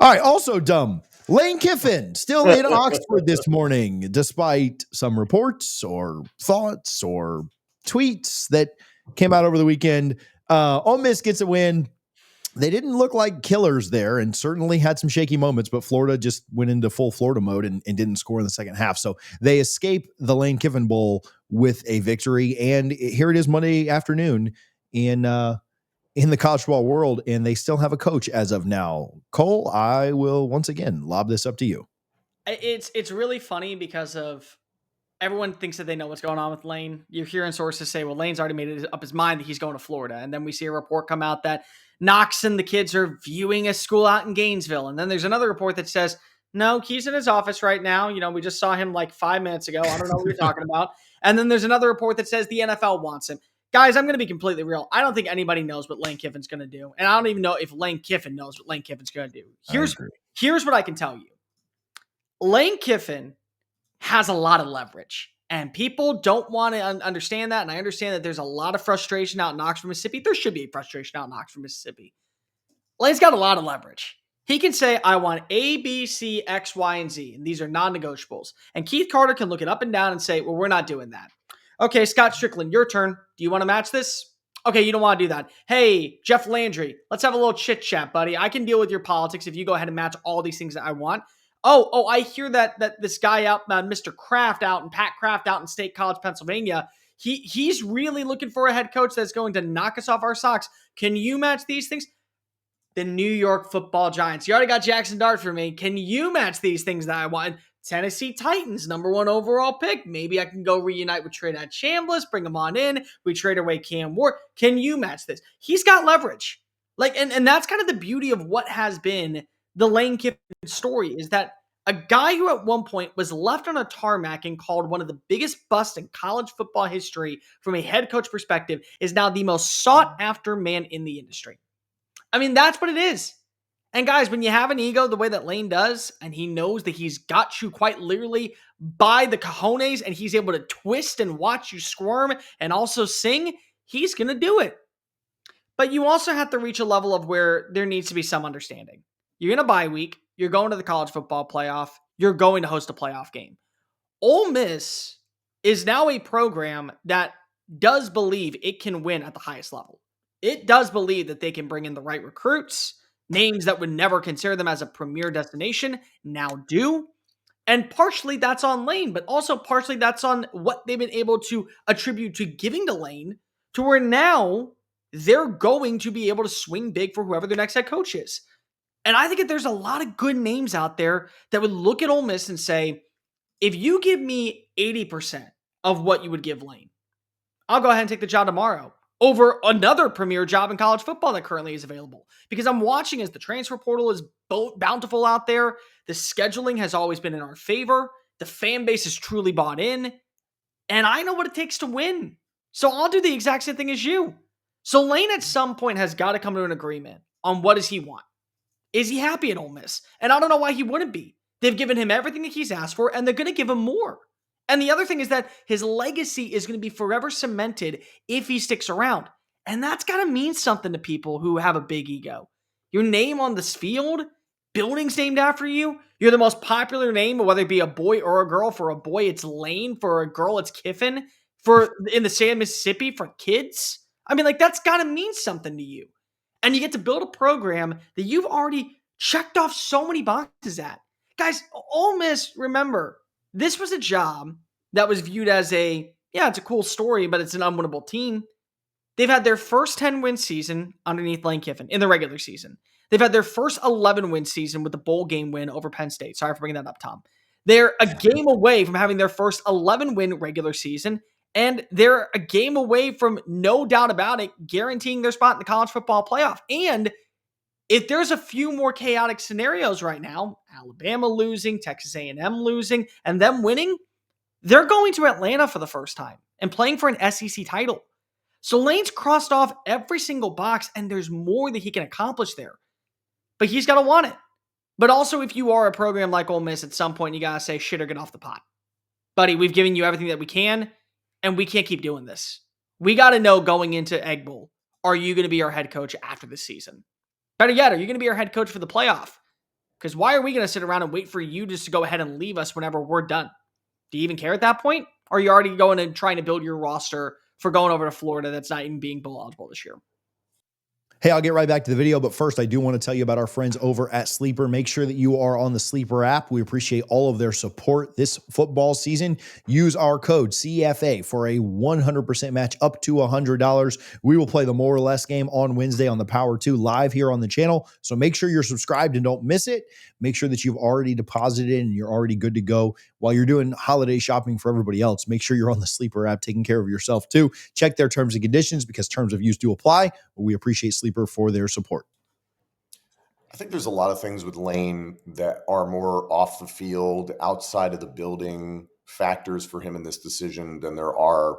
All right, also dumb. Lane Kiffin still in Oxford this morning, despite some reports or thoughts or tweets that came out over the weekend. Ole Miss gets a win. They didn't look like killers there and certainly had some shaky moments, but Florida just went into full Florida mode and didn't score in the second half. So they escape the Lane Kiffin Bowl with a victory. And here it is Monday afternoon in the college football world, and they still have a coach as of now. Cole, I will once again lob this up to you. It's really funny because of everyone thinks that they know what's going on with Lane. You're hearing sources say, well, Lane's already made up his mind that he's going to Florida. And then we see a report come out that Knox and the kids are viewing a school out in Gainesville. And then there's another report that says, no, he's in his office right now. We just saw him like 5 minutes ago. I don't know what you're talking about. And then there's another report that says the NFL wants him. Guys, I'm going to be completely real. I don't think anybody knows what Lane Kiffin's going to do. And I don't even know if Lane Kiffin knows what Lane Kiffin's going to do. Here's what I can tell you. Lane Kiffin has a lot of leverage. And people don't want to understand that. And I understand that there's a lot of frustration out in Oxford, Mississippi. There should be frustration out in Oxford, Mississippi. Lane's got a lot of leverage. He can say, I want A, B, C, X, Y, and Z. And these are non-negotiables. And Keith Carter can look it up and down and say, well, we're not doing that. Okay, Scott Strickland, your turn. Do you want to match this? Okay, you don't want to do that. Hey, Jeff Landry, let's have a little chit chat, buddy. I can deal with your politics if you go ahead and match all these things that I want. Oh, I hear that this guy out, Mr. Kraft out and Pat Kraft out in State College, Pennsylvania, he's really looking for a head coach that's going to knock us off our socks. Can you match these things? The New York Football Giants. You already got Jackson Dart for me. Can you match these things that I want? Tennessee Titans, number 1 overall pick. Maybe I can go reunite with Trinidad Chambliss, bring him on in. We trade away Cam Ward. Can you match this? He's got leverage. And that's kind of the beauty of what has been the Lane Kiffin story, is that a guy who at one point was left on a tarmac and called one of the biggest busts in college football history from a head coach perspective is now the most sought after man in the industry. I mean, that's what it is. And guys, when you have an ego the way that Lane does, and he knows that he's got you quite literally by the cojones, and he's able to twist and watch you squirm and also sing, he's going to do it. But you also have to reach a level of where there needs to be some understanding. You're in a bye week. You're going to the college football playoff. You're going to host a playoff game. Ole Miss is now a program that does believe it can win at the highest level. It does believe that they can bring in the right recruits. Names that would never consider them as a premier destination now do. And partially that's on Lane, but also partially that's on what they've been able to attribute to giving to Lane, to where now they're going to be able to swing big for whoever their next head coach is. And I think that there's a lot of good names out there that would look at Ole Miss and say, if you give me 80% of what you would give Lane, I'll go ahead and take the job tomorrow over another premier job in college football that currently is available. Because I'm watching as the transfer portal is bountiful out there. The scheduling has always been in our favor. The fan base is truly bought in. And I know what it takes to win. So I'll do the exact same thing as you. So Lane at some point has got to come to an agreement on what does he want. Is he happy at Ole Miss? And I don't know why he wouldn't be. They've given him everything that he's asked for, and they're going to give him more. And the other thing is that his legacy is going to be forever cemented if he sticks around. And that's got to mean something to people who have a big ego. Your name on this field, buildings named after you, you're the most popular name, whether it be a boy or a girl. For a boy, it's Lane. For a girl, it's Kiffin. For in the state of Mississippi, for kids. I mean, that's got to mean something to you. And you get to build a program that you've already checked off so many boxes at. Guys, Ole Miss, remember, this was a job that was viewed as it's a cool story, but it's an unwinnable team. They've had their first 10-win season underneath Lane Kiffin in the regular season. They've had their first 11-win season with the bowl game win over Penn State. Sorry for bringing that up, Tom. They're a game away from having their first 11-win regular season, and they're a game away from, no doubt about it, guaranteeing their spot in the college football playoff. And if there's a few more chaotic scenarios right now, Alabama losing, Texas A&M losing, and them winning, they're going to Atlanta for the first time and playing for an SEC title. So Lane's crossed off every single box, and there's more that he can accomplish there. But he's got to want it. But also, if you are a program like Ole Miss, at some point you got to say, shit or get off the pot. Buddy, we've given you everything that we can, and we can't keep doing this. We got to know going into Egg Bowl, are you going to be our head coach after this season? Better yet, are you going to be our head coach for the playoff? Because why are we going to sit around and wait for you just to go ahead and leave us whenever we're done? Do you even care at that point? Or are you already going and trying to build your roster for going over to Florida that's not even being bowl eligible this year? Hey, I'll get right back to the video, but first I do want to tell you about our friends over at Sleeper. Make sure that you are on the Sleeper app. We appreciate all of their support this football season. Use our code CFA for a 100% match up to $100. We will play the more or less game on Wednesday on the Power 2 live here on the channel. So make sure you're subscribed and don't miss it. Make sure that you've already deposited and you're already good to go. While you're doing holiday shopping for everybody else, make sure you're on the Sleeper app taking care of yourself too. Check their terms and conditions because terms of use do apply. We appreciate Sleeper for their support. I think there's a lot of things with Lane that are more off the field, outside of the building factors for him in this decision than there are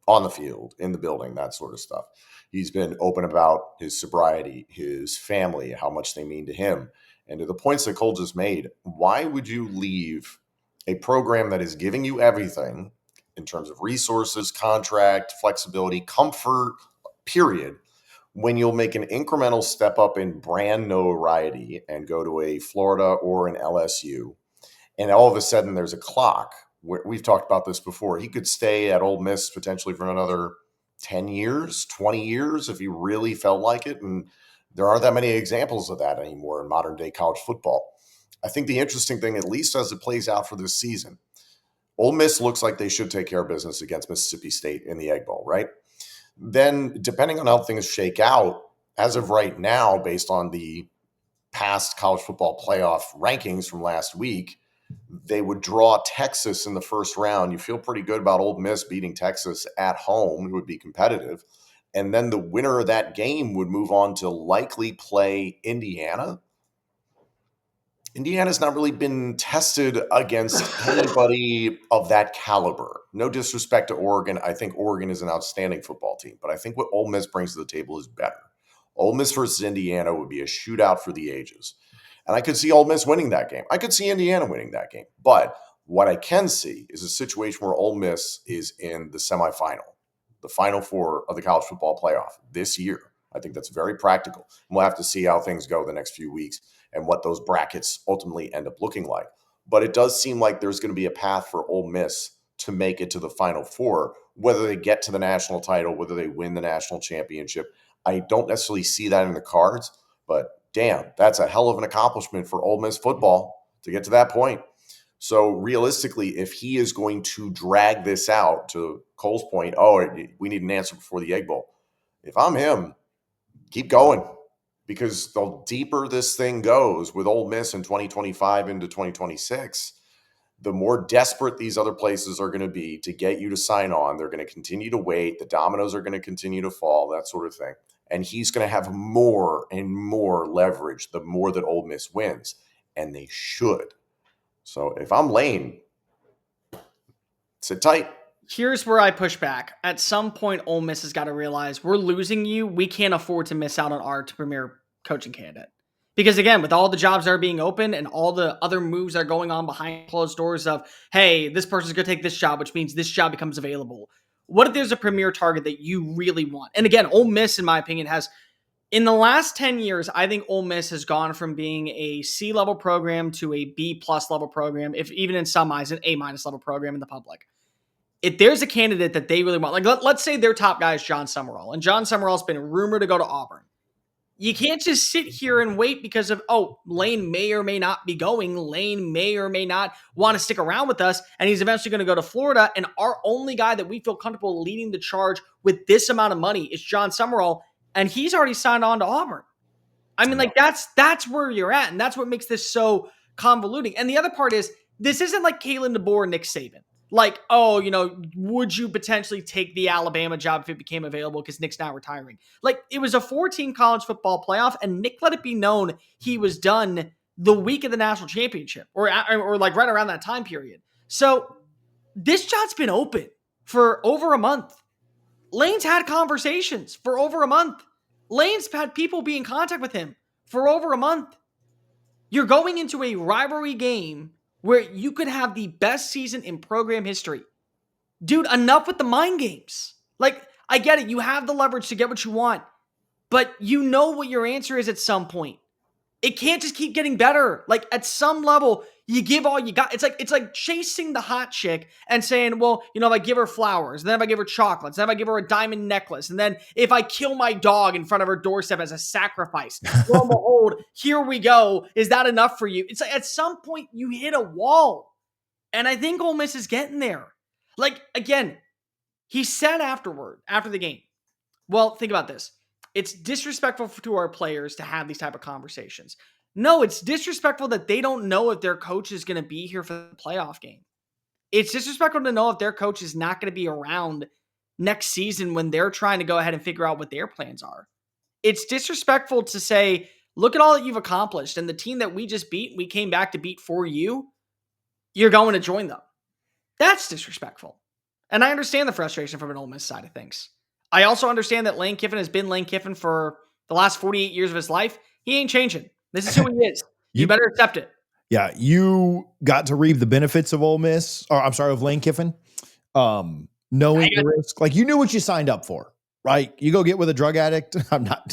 on the field, in the building, that sort of stuff. He's been open about his sobriety, his family, how much they mean to him. And to the points that Cole just made, why would you leave a program that is giving you everything in terms of resources, contract, flexibility, comfort, period, when you'll make an incremental step up in brand notoriety and go to a Florida or an LSU, and all of a sudden there's a clock. We've talked about this before. He could stay at Ole Miss potentially for another 10 years, 20 years if he really felt like it. And there aren't that many examples of that anymore in modern day college football. I think the interesting thing, at least as it plays out for this season, Ole Miss looks like they should take care of business against Mississippi State in the Egg Bowl, right? Then, depending on how things shake out, as of right now, based on the past college football playoff rankings from last week, they would draw Texas in the first round. You feel pretty good about Ole Miss beating Texas at home. It would be competitive. And then the winner of that game would move on to likely play Indiana. Indiana's not really been tested against anybody of that caliber. No disrespect to Oregon. I think Oregon is an outstanding football team, but I think what Ole Miss brings to the table is better. Ole Miss versus Indiana would be a shootout for the ages. And I could see Ole Miss winning that game. I could see Indiana winning that game. But what I can see is a situation where Ole Miss is in the semifinal, the Final Four of the college football playoff this year. I think that's very practical. And we'll have to see how things go the next few weeks and what those brackets ultimately end up looking like. But it does seem like there's going to be a path for Ole Miss to make it to the Final Four, whether they get to the national title, whether they win the national championship. I don't necessarily see that in the cards, but damn, that's a hell of an accomplishment for Ole Miss football to get to that point. So realistically, if he is going to drag this out, to Cole's point, we need an answer before the Egg Bowl. If I'm him, keep going. Because the deeper this thing goes with Ole Miss in 2025 into 2026, the more desperate these other places are going to be to get you to sign on. They're going to continue to wait. The dominoes are going to continue to fall, that sort of thing. And he's going to have more and more leverage the more that Ole Miss wins. And they should. So if I'm Lane, sit tight. Here's where I push back. At some point, Ole Miss has got to realize we're losing you. We can't afford to miss out on our premier coaching candidate. Because again, with all the jobs that are being open and all the other moves that are going on behind closed doors of, hey, this person's going to take this job, which means this job becomes available. What if there's a premier target that you really want? And again, Ole Miss, in my opinion, has, in the last 10 years, I think Ole Miss has gone from being a C-level program to a B-plus level program, if even in some eyes, an A-minus level program in the public. If there's a candidate that they really want, like let's say their top guy is John Summerall, and John Summerall's been rumored to go to Auburn. You can't just sit here and wait because of, Lane may or may not be going. Lane may or may not want to stick around with us, and he's eventually going to go to Florida, and our only guy that we feel comfortable leading the charge with this amount of money is John Summerall, and he's already signed on to Auburn. I mean, like, that's where you're at, and that's what makes this so convoluting. And the other part is, this isn't like Kalen DeBoer, Nick Saban. Like, would you potentially take the Alabama job if it became available because Nick's now retiring? Like, it was a 14 college football playoff, and Nick let it be known he was done the week of the national championship, or like right around that time period. So this job's been open for over a month. Lane's had conversations for over a month. Lane's had people be in contact with him for over a month. You're going into a rivalry game where you could have the best season in program history. Dude, enough with the mind games. Like, I get it. You have the leverage to get what you want, but you know what your answer is at some point. It can't just keep getting better. Like at some level, you give all you got. It's like chasing the hot chick and saying, well, if I give her flowers, and then if I give her chocolates, and then if I give her a diamond necklace, and then if I kill my dog in front of her doorstep as a sacrifice, lo and behold, here we go. Is that enough for you? It's like at some point you hit a wall. And I think Ole Miss is getting there. Like, again, he said after the game, well, think about this. It's disrespectful to our players to have these type of conversations. No, it's disrespectful that they don't know if their coach is going to be here for the playoff game. It's disrespectful to know if their coach is not going to be around next season when they're trying to go ahead and figure out what their plans are. It's disrespectful to say, look at all that you've accomplished, and the team that we just beat, we came back to beat for you, you're going to join them. That's disrespectful. And I understand the frustration from an Ole Miss side of things. I also understand that Lane Kiffin has been Lane Kiffin for the last 48 years of his life. He ain't changing. This is who he is. You better accept it. Yeah, you got to reap the benefits of Ole Miss, or I'm sorry, of Lane Kiffin. Knowing the risk, like you knew what you signed up for, right? You go get with a drug addict.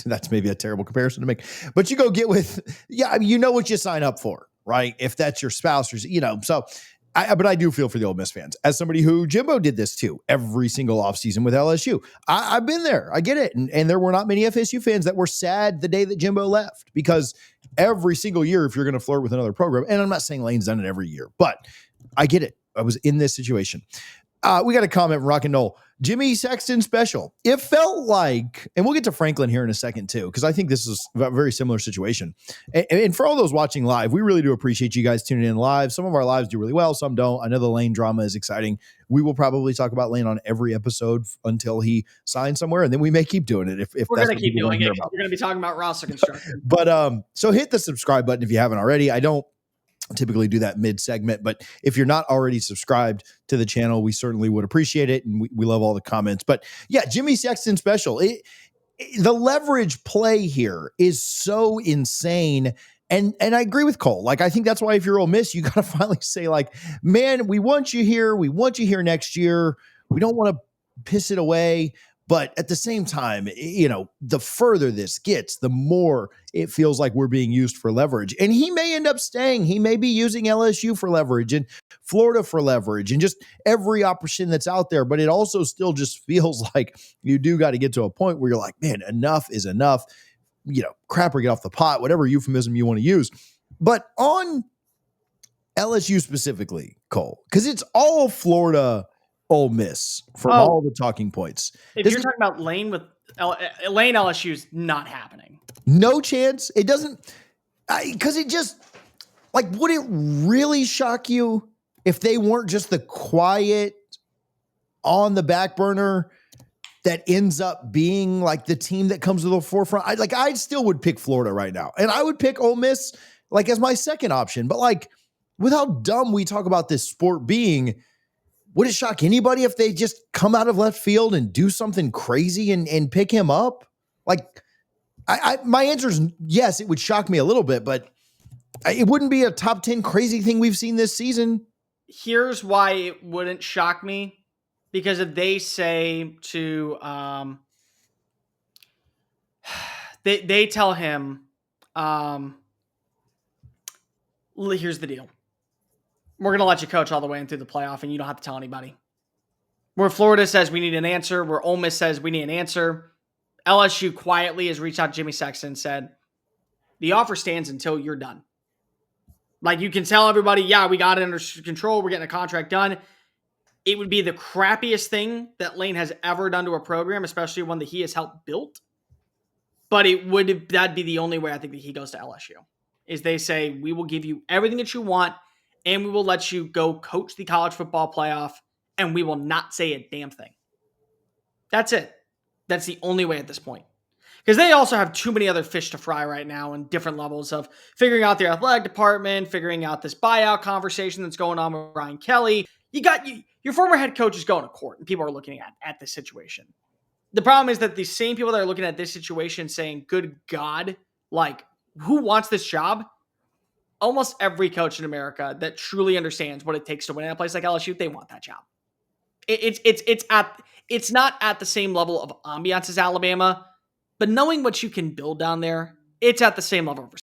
That's maybe a terrible comparison to make, but you go get with, you know what you sign up for, right? If that's your spouse or, so but I do feel for the Ole Miss fans as somebody who Jimbo did this too every single offseason with LSU. I've been there. I get it. And there were not many FSU fans that were sad the day that Jimbo left, because every single year, if you're going to flirt with another program, and I'm not saying Lane's done it every year, but I get it. I was in this situation. We got a comment from Rock and Roll. Jimmy Sexton special. It felt like, and we'll get to Franklin here in a second too, because I think this is a very similar situation. And for all those watching live, we really do appreciate you guys tuning in live. Some of our lives do really well, some don't. I know the Lane drama is exciting. We will probably talk about Lane on every episode until he signs somewhere, and then we may keep doing it if we're that's going to keep doing it. We're going to be talking about roster construction. But so hit the subscribe button if you haven't already. I don't typically do that mid-segment, but if you're not already subscribed to the channel, we certainly would appreciate it, and we love all the comments. But yeah, Jimmy Sexton special. The leverage play here is so insane, and I agree with Cole. Like, I think that's why if you're Ole Miss, you got to finally say, like, man, we want you here. We want you here next year. We don't want to piss it away. But at the same time, the further this gets, the more it feels like we're being used for leverage. And he may end up staying. He may be using LSU for leverage and Florida for leverage and just every option that's out there. But it also still just feels like you do got to get to a point where you're like, man, enough is enough. Crap or get off the pot, whatever euphemism you want to use. But on LSU specifically, Cole, because it's all Florida Ole Miss from all the talking points. If you're talking about Lane with Lane, LSU is not happening. No chance. It doesn't, because it just, like, would it really shock you if they weren't just the quiet on the back burner that ends up being like the team that comes to the forefront? I still would pick Florida right now, and I would pick Ole Miss like as my second option. But like, with how dumb we talk about this sport being, would it shock anybody if they just come out of left field and do something crazy and pick him up? Like, my answer is yes, it would shock me a little bit, but it wouldn't be a top 10 crazy thing we've seen this season. Here's why it wouldn't shock me. Because if they say to, they tell him, here's the deal. We're going to let you coach all the way into the playoff, and you don't have to tell anybody. Where Florida says we need an answer, where Ole Miss says we need an answer, LSU quietly has reached out to Jimmy Sexton and said, the offer stands until you're done. Like, you can tell everybody, yeah, we got it under control, we're getting a contract done. It would be the crappiest thing that Lane has ever done to a program, especially one that he has helped build. But that'd be the only way I think that he goes to LSU, is they say, we will give you everything that you want, and we will let you go coach the college football playoff, and we will not say a damn thing. That's it. That's the only way at this point. Because they also have too many other fish to fry right now in different levels of figuring out their athletic department, figuring out this buyout conversation that's going on with Brian Kelly. Your former head coach is going to court, and people are looking at this situation. The problem is that the same people that are looking at this situation saying, good God, like, who wants this job? Almost every coach in America that truly understands what it takes to win at a place like LSU, they want that job. It's not at the same level of ambiance as Alabama, but knowing what you can build down there, it's at the same level of